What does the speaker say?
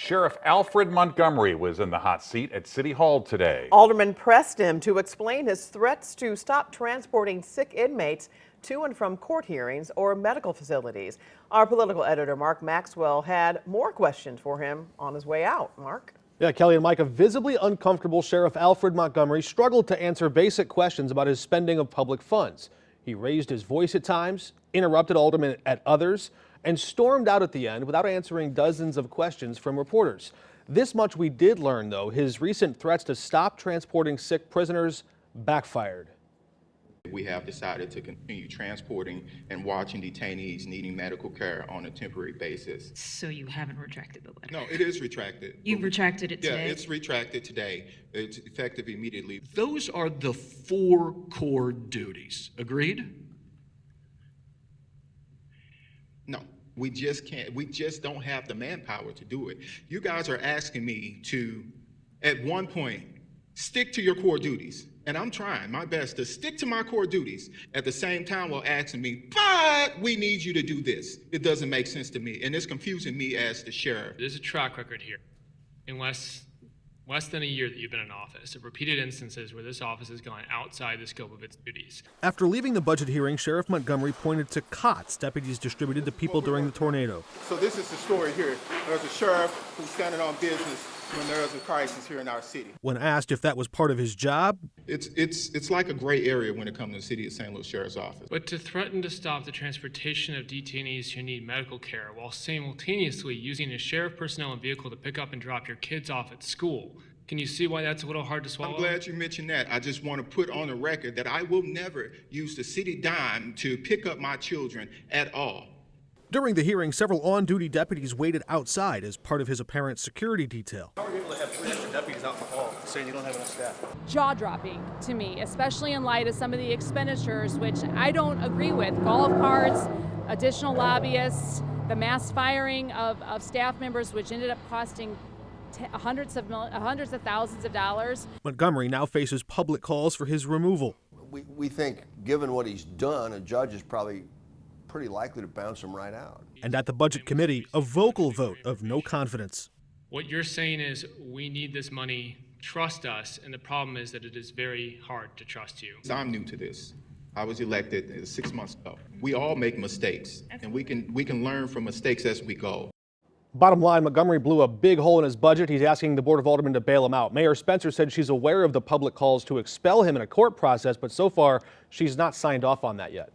Sheriff Alfred Montgomery was in the hot seat at City Hall today. Aldermen pressed him to explain his threats to stop transporting sick inmates to and from court hearings or medical facilities. Our political editor, Mark Maxwell, had more questions for him on his way out. Mark? Yeah, Kelly and Mike, a visibly uncomfortable Sheriff Alfred Montgomery struggled to answer basic questions about his spending of public funds. He raised his voice at times, interrupted aldermen at others, and stormed out at the end without answering dozens of questions from reporters. This much we did learn, though: his recent threats to stop transporting sick prisoners backfired. We have decided to continue transporting and watching detainees needing medical care on a temporary basis. So you haven't retracted the letter? No, it is retracted. You've retracted it today? Yeah, it's retracted today. It's effective immediately. Those are the 4 core duties. Agreed? No, we just can't. We just don't have the manpower to do it. You guys are asking me to, at one point, stick to your core duties. And I'm trying my best to stick to my core duties at the same time while asking me, but we need you to do this. It doesn't make sense to me, and it's confusing me as the sheriff. There's a track record here in less than a year that you've been in office of repeated instances where this office has gone outside the scope of its duties. After leaving the budget hearing, Sheriff Montgomery pointed to cots deputies distributed to people during the tornado. So this is the story here. There's a sheriff who's standing on business when there's a crisis here in our city. When asked if that was part of his job, It's like a gray area when it comes to the city of St. Louis Sheriff's Office. But to threaten to stop the transportation of detainees who need medical care while simultaneously using a sheriff personnel and vehicle to pick up and drop your kids off at school, can you see why that's a little hard to swallow? I'm glad you mentioned that. I just want to put on the record that I will never use the city dime to pick up my children at all. during the hearing, several on-duty deputies waited outside as part of his apparent security detail. How are you able to have 3 extra deputies out in the hall saying you don't have enough staff? Jaw-dropping to me, especially in light of some of the expenditures, which I don't agree with. Golf carts, additional lobbyists, the mass firing of staff members, which ended up costing hundreds of thousands of dollars. Montgomery now faces public calls for his removal. We think, given what he's done, a judge is probably pretty likely to bounce him right out. And at the Budget Committee, a vocal vote of no confidence. What you're saying is we need this money, trust us, and the problem is that it is very hard to trust you. I'm new to this. I was elected 6 months ago. We all make mistakes, and we can learn from mistakes as we go. Bottom line, Montgomery blew a big hole in his budget. He's asking the Board of Aldermen to bail him out. Mayor Spencer said she's aware of the public calls to expel him in a court process, but so far she's not signed off on that yet.